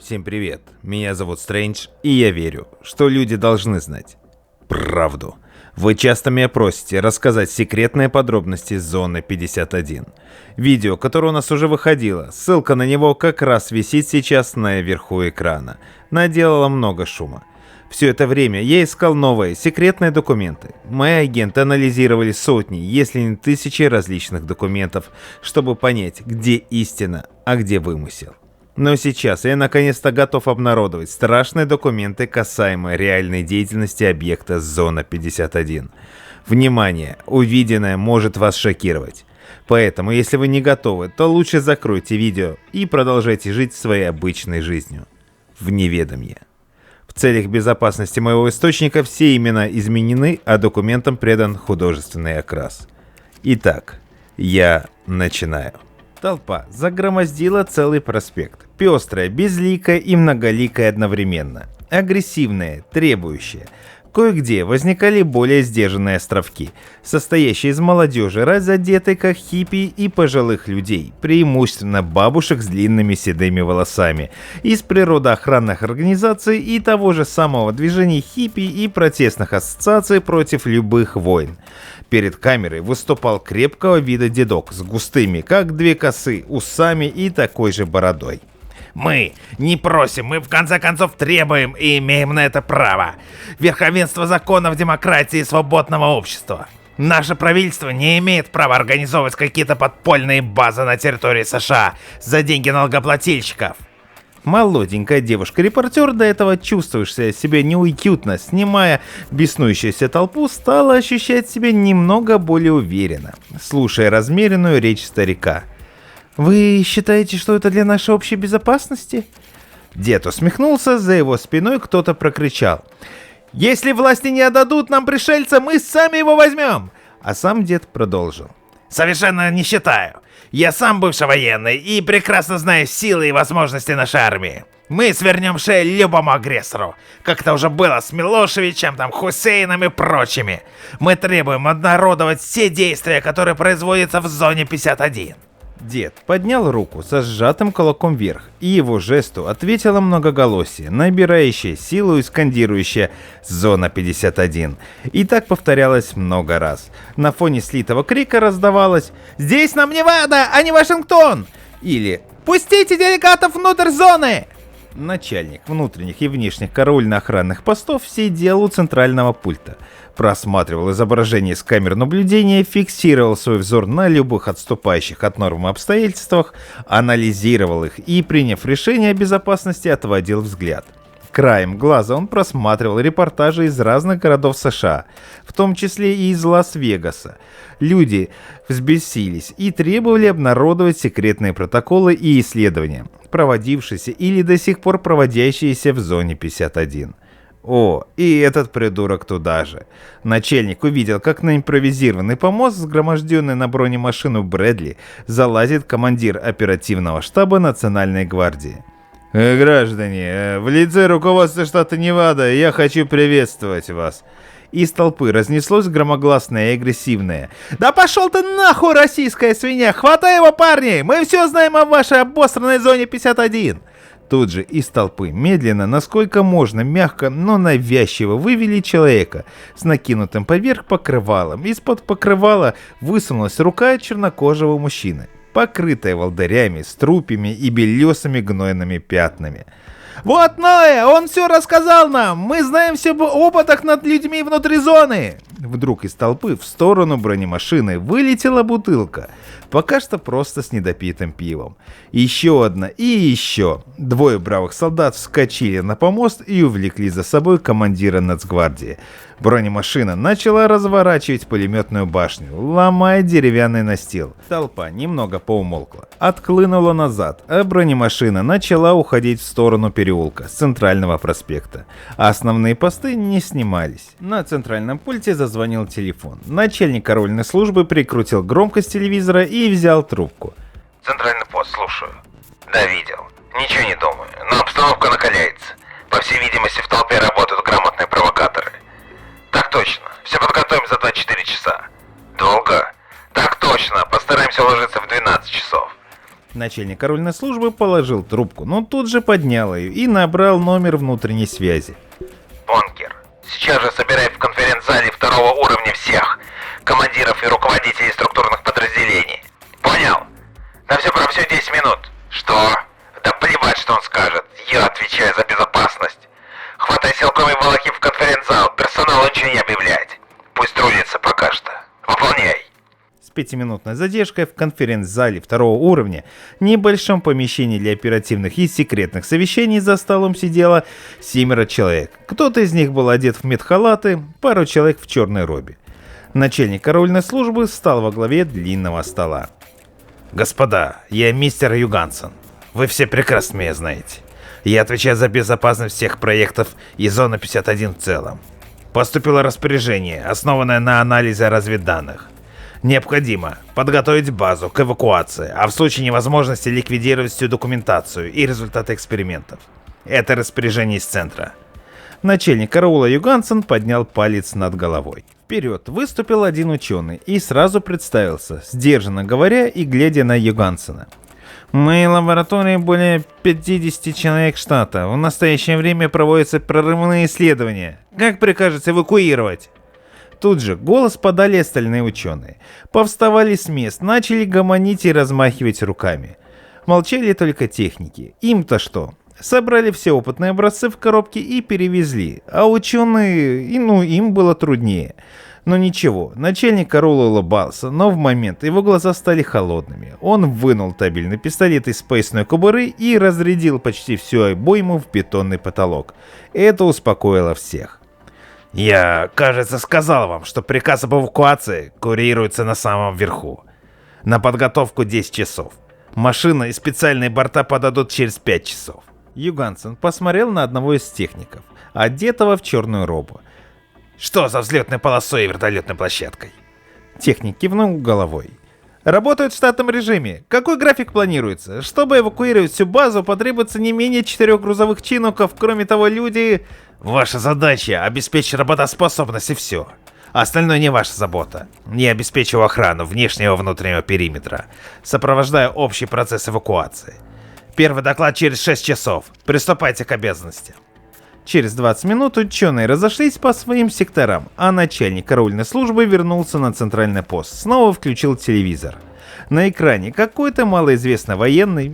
Всем привет, меня зовут Стрэндж, и я верю, что люди должны знать правду. Вы часто меня просите рассказать секретные подробности Зоны 51. Видео, которое у нас уже выходило, ссылка на него как раз висит сейчас наверху экрана. Наделало много шума. Все это время я искал новые секретные документы. Мои агенты анализировали сотни, если не тысячи различных документов, чтобы понять, где истина, а где вымысел. Но сейчас я наконец-то готов обнародовать страшные документы, касаемые реальной деятельности объекта Зона 51. Внимание, увиденное может вас шокировать. Поэтому, если вы не готовы, то лучше закройте видео и продолжайте жить своей обычной жизнью. В неведомье. В целях безопасности моего источника все имена изменены, а документам придан художественный окрас. Итак, я начинаю. Толпа загромоздила целый проспект. Пестрая, безликая и многоликая одновременно. Агрессивная, требующая. Кое-где возникали более сдержанные островки, состоящие из молодежи, разодетой как хиппи, и пожилых людей, преимущественно бабушек с длинными седыми волосами, из природоохранных организаций и того же самого движения хиппи и протестных ассоциаций против любых войн. Перед камерой выступал крепкого вида дедок с густыми, как две косы, усами и такой же бородой. Мы не просим, мы в конце концов требуем и имеем на это право. Верховенство законов, демократии и свободного общества. Наше правительство не имеет права организовывать какие-то подпольные базы на территории США за деньги налогоплательщиков. Молоденькая девушка-репортер, до этого чувствующая себя неуютно, снимая беснующуюся толпу, стала ощущать себя немного более уверенно, слушая размеренную речь старика. «Вы считаете, что это для нашей общей безопасности?» Дед усмехнулся, за его спиной кто-то прокричал. «Если власти не отдадут нам пришельца, мы сами его возьмем!» А сам дед продолжил. «Совершенно не считаю. Я сам бывший военный и прекрасно знаю силы и возможности нашей армии. Мы свернем шею любому агрессору, как это уже было с Милошевичем, Хусейном и прочими. Мы требуем обнародовать все действия, которые производятся в Зоне 51. Дед поднял руку со сжатым кулаком вверх, и его жесту ответило многоголосие, набирающее силу и скандирующее «Зона 51». И так повторялось много раз. На фоне слитого крика раздавалось «Здесь нам Невада, а не Вашингтон!» или «Пустите делегатов внутрь зоны!» Начальник внутренних и внешних караульно-охранных постов сидел у центрального пульта, просматривал изображение с камер наблюдения, фиксировал свой взор на любых отступающих от нормы обстоятельствах, анализировал их и, приняв решение о безопасности, отводил взгляд. Краем глаза он просматривал репортажи из разных городов США, в том числе и из Лас-Вегаса. Люди взбесились и требовали обнародовать секретные протоколы и исследования, проводившиеся или до сих пор проводящиеся в Зоне 51. О, и этот придурок туда же. Начальник увидел, как на импровизированный помост, сгроможденный на бронемашину Брэдли, залазит командир оперативного штаба Национальной гвардии. «Граждане, в лице руководства штата Невада я хочу приветствовать вас». Из толпы разнеслось громогласное и агрессивное. «Да пошел ты нахуй, российская свинья! Хватай его, парни! Мы все знаем о вашей обосранной Зоне 51!» Тут же из толпы медленно, насколько можно, мягко, но навязчиво вывели человека с накинутым поверх покрывалом. Из-под покрывала высунулась рука чернокожего мужчины, покрытая волдырями, струпьями и белесыми гнойными пятнами. «Вот Ноэ, он все рассказал нам! Мы знаем все об опытах над людьми внутри зоны!» Вдруг из толпы в сторону бронемашины вылетела бутылка, пока что просто с недопитым пивом. Еще одна и еще. Двое бравых солдат вскочили на помост и увлекли за собой командира нацгвардии. Бронемашина начала разворачивать пулеметную башню, ломая деревянный настил. Толпа немного поумолкла, отхлынула назад, а бронемашина начала уходить в сторону переулка с центрального проспекта. А основные посты не снимались. На центральном пульте зазвонил телефон. Начальник караульной службы прикрутил громкость телевизора и взял трубку. «Центральный пост, слушаю». «Да, видел. Ничего не думаю, но обстановка накаляется. По всей видимости, в толпе работают грамотные провокаторы». «Так точно. Все подготовим за 24 часа». «Долго?» «Так точно. Постараемся уложиться в 12 часов». Начальник караульной службы положил трубку, но тут же поднял ее и набрал номер внутренней связи. Бункер, сейчас же собирай в конференц-зале второго уровня всех командиров и руководителей структурных подразделений. Понял? На все про все 10 минут. Что? Да плевать, что он скажет. Я отвечаю за безопасность. Хватай силком и волоки в конференц-зал. Персоналу ничего не объявлять. Пусть трудится пока что. Выполняй. С 5-минутной задержкой в конференц-зале второго уровня, небольшом помещении для оперативных и секретных совещаний, за столом сидело 7 человек. Кто-то из них был одет в медхалаты, пару человек в черной робе. Начальник караульной службы встал во главе длинного стола. Господа, я мистер Югансен. Вы все прекрасно меня знаете. Я отвечаю за безопасность всех проектов и Зоны 51 в целом. Поступило распоряжение, основанное на анализе разведданных. Необходимо подготовить базу к эвакуации, а в случае невозможности ликвидировать всю документацию и результаты экспериментов. Это распоряжение из центра. Начальник караула Югансен поднял палец над головой. Вперед выступил один ученый и сразу представился, сдержанно говоря и глядя на Югансена. В моей лаборатории более 50 человек штата. В настоящее время проводятся прорывные исследования. Как прикажете эвакуировать? Тут же голос подали остальные ученые. Повставали с мест, начали гомонить и размахивать руками. Молчали только техники. Им-то что? Собрали все опытные образцы в коробке и перевезли. А ученые, им было труднее. Но ничего, начальник караула улыбался, но в момент его глаза стали холодными. Он вынул табельный пистолет из поясной кобуры и разрядил почти всю обойму в бетонный потолок. Это успокоило всех. Я, кажется, сказал вам, что приказ об эвакуации курируется на самом верху. На подготовку 10 часов. Машина и специальные борта подадут через 5 часов. Югансен посмотрел на одного из техников, одетого в черную робу. Что за взлетной полосой и вертолетной площадкой? Техник кивнул головой. Работают в штатном режиме. Какой график планируется? Чтобы эвакуировать всю базу, потребуется не менее 4 грузовых чинуков. Кроме того, люди... Ваша задача — обеспечить работоспособность и все. Остальное не ваша забота. Я обеспечу охрану внешнего и внутреннего периметра, сопровождая общий процесс эвакуации. Первый доклад через 6 часов. Приступайте к обязанностям. Через 20 минут ученые разошлись по своим секторам, а начальник караульной службы вернулся на центральный пост. Снова включил телевизор. На экране какой-то малоизвестный военный,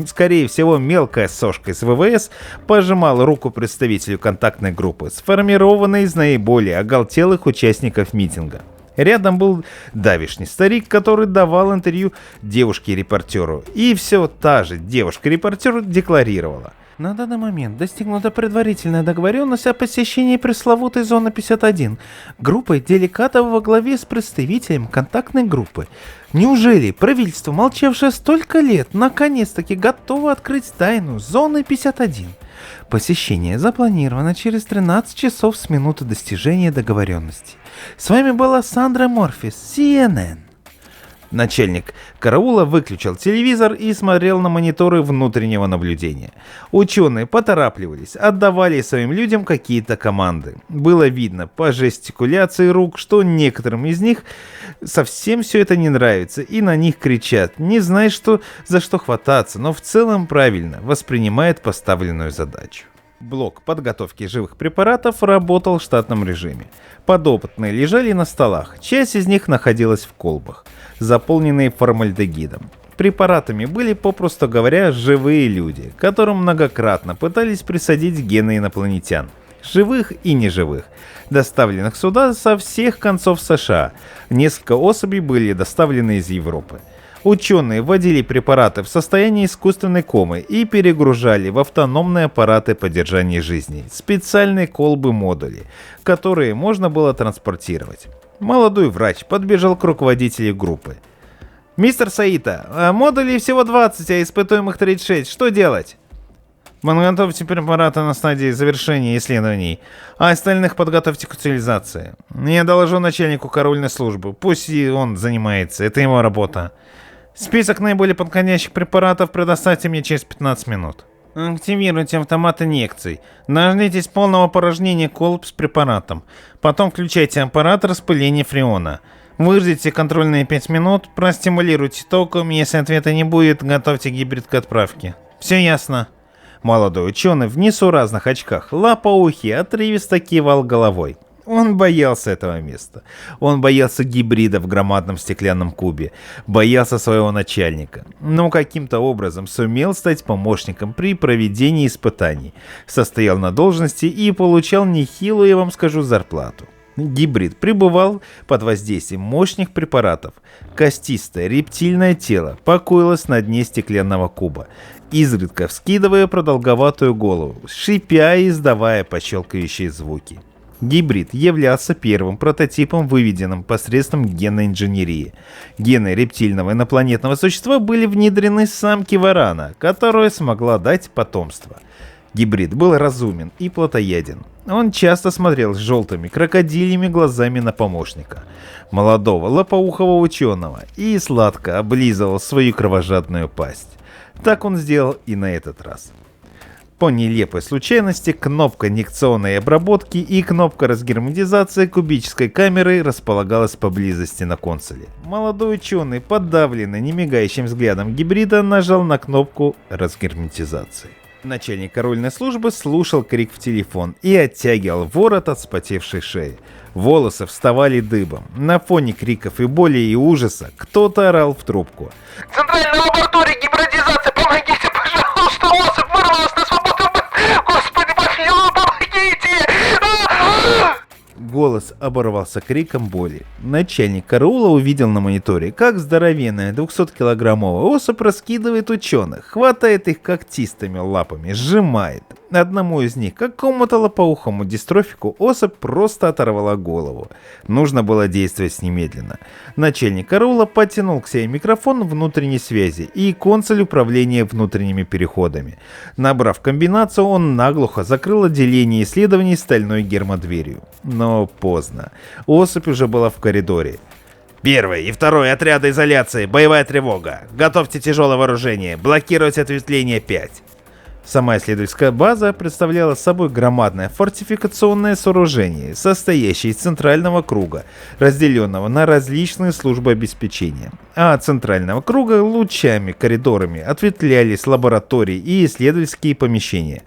скорее всего мелкая сошка из ВВС, пожимал руку представителю контактной группы, сформированной из наиболее оголтелых участников митинга. Рядом был давишний старик, который давал интервью девушке-репортеру. И все та же девушка-репортер декларировала. На данный момент достигнута предварительная договоренность о посещении пресловутой зоны 51 группой делегатов во главе с представителем контактной группы. Неужели правительство, молчавшее столько лет, наконец-таки готово открыть тайну зоны 51? Посещение запланировано через 13 часов с минуты достижения договоренности. С вами была Сандра Морфис, CNN. Начальник караула выключил телевизор и смотрел на мониторы внутреннего наблюдения. Ученые поторапливались, отдавали своим людям какие-то команды. Было видно по жестикуляции рук, что некоторым из них совсем все это не нравится и на них кричат, не зная, за что хвататься, но в целом правильно воспринимает поставленную задачу. Блок подготовки живых препаратов работал в штатном режиме. Подопытные лежали на столах, часть из них находилась в колбах, заполненные формальдегидом. Препаратами были, попросту говоря, живые люди, которым многократно пытались присадить гены инопланетян, живых и неживых, доставленных сюда со всех концов США. Несколько особей были доставлены из Европы. Ученые вводили препараты в состояние искусственной комы и перегружали в автономные аппараты поддержания жизни, специальные колбы-модули, которые можно было транспортировать. Молодой врач подбежал к руководителю группы. «Мистер Саита, модулей всего 20, а испытуемых 36. Что делать?» «Подготовьте препараты на стадии завершения исследований, а остальных подготовьте к утилизации. Я доложу начальнику караульной службы, пусть и он занимается, это его работа. Список наиболее подходящих препаратов предоставьте мне через 15 минут. Активируйте автомат инъекций. Дождитесь полного порожнения колб с препаратом. Потом включайте аппарат распыления фреона. Выждите контрольные 5 минут, простимулируйте током, если ответа не будет, готовьте гибрид к отправке. Все ясно. Молодой ученый в несуразных очках, лопоухий, отрывисто кивал головой. Он боялся этого места. Он боялся гибрида в громадном стеклянном кубе. Боялся своего начальника. Но каким-то образом сумел стать помощником при проведении испытаний. Состоял на должности и получал нехилую, я вам скажу, зарплату. Гибрид пребывал под воздействием мощных препаратов. Костистое рептильное тело покоилось на дне стеклянного куба, изредка вскидывая продолговатую голову, шипя и издавая пощелкающие звуки. Гибрид являлся первым прототипом, выведенным посредством генной инженерии. Гены рептильного инопланетного существа были внедрены в самки варана, которая смогла дать потомство. Гибрид был разумен и плотояден. Он часто смотрел с желтыми крокодильями глазами на помощника, молодого лопоухого ученого, и сладко облизывал свою кровожадную пасть. Так он сделал и на этот раз. По нелепой случайности, кнопка инъекционной обработки и кнопка разгерметизации кубической камеры располагалась поблизости на консоли. Молодой ученый, подавленный немигающим взглядом гибрида, нажал на кнопку разгерметизации. Начальник караульной службы слушал крик в телефон и оттягивал ворот от вспотевшей шеи. Волосы вставали дыбом. На фоне криков и боли и ужаса кто-то орал в трубку. Центральная лаборатория гибридизации, помогите, пожалуйста, особь вырвалась на свободу. Господи, помилуй, помогите! Голос оборвался криком боли. Начальник караула увидел на мониторе, как здоровенная 200-килограммовая особь раскидывает ученых, хватает их когтистыми лапами, сжимает. Одному из них, какому-то лопоухому дистрофику, особь просто оторвала голову. Нужно было действовать немедленно. Начальник караула подтянул к себе микрофон внутренней связи и консоль управления внутренними переходами. Набрав комбинацию, он наглухо закрыл отделение исследований стальной гермодверью. Но поздно. Особь уже была в коридоре. Первый и второй отряды изоляции, боевая тревога. Готовьте тяжелое вооружение, блокировать ответвление 5. Сама исследовательская база представляла собой громадное фортификационное сооружение, состоящее из центрального круга, разделенного на различные службы обеспечения. А от центрального круга лучами, коридорами ответвлялись лаборатории и исследовательские помещения.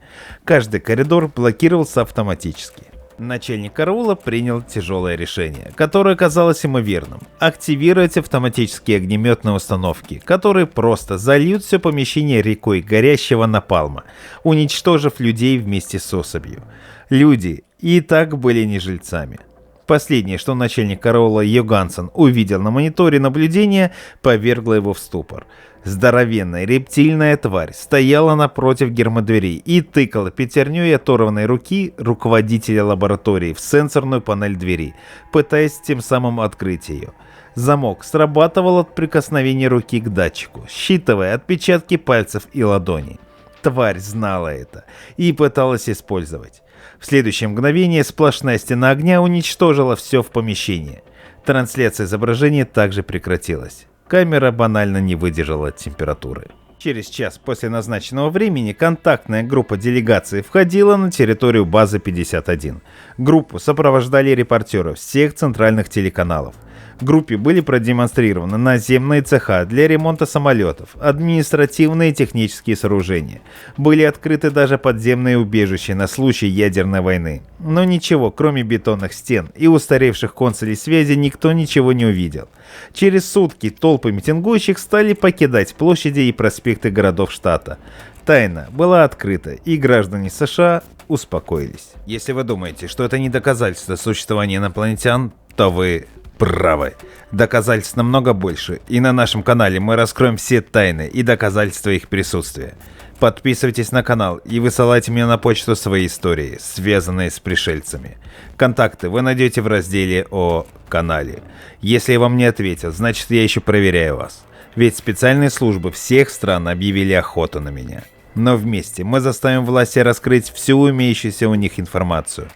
Каждый коридор блокировался автоматически. Начальник караула принял тяжелое решение, которое казалось ему верным – активировать автоматические огнеметные установки, которые просто зальют все помещение рекой горящего напалма, уничтожив людей вместе с особью. Люди и так были не жильцами. Последнее, что начальник караула Йоганссон увидел на мониторе наблюдения, повергло его в ступор. Здоровенная рептильная тварь стояла напротив гермодверей и тыкала пятерней оторванной руки руководителя лаборатории в сенсорную панель двери, пытаясь тем самым открыть ее. Замок срабатывал от прикосновения руки к датчику, считывая отпечатки пальцев и ладоней. Тварь знала это и пыталась использовать. В следующее мгновение сплошная стена огня уничтожила все в помещении. Трансляция изображения также прекратилась. Камера банально не выдержала температуры. Через час после назначенного времени контактная группа делегации входила на территорию базы 51. Группу сопровождали репортеры всех центральных телеканалов. Группе были продемонстрированы наземные цеха для ремонта самолетов, административные и технические сооружения. Были открыты даже подземные убежища на случай ядерной войны. Но ничего, кроме бетонных стен и устаревших консолей связи, никто ничего не увидел. Через сутки толпы митингующих стали покидать площади и проспекты городов штата. Тайна была открыта, и граждане США успокоились. Если вы думаете, что это не доказательство существования инопланетян, то вы правы. Доказательств намного больше, и на нашем канале мы раскроем все тайны и доказательства их присутствия. Подписывайтесь на канал и высылайте мне на почту свои истории, связанные с пришельцами. Контакты вы найдете в разделе о канале. Если я вам не ответил, значит я еще проверяю вас. Ведь специальные службы всех стран объявили охоту на меня. Но вместе мы заставим власти раскрыть всю имеющуюся у них информацию.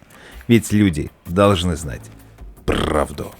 Ведь люди должны знать правду.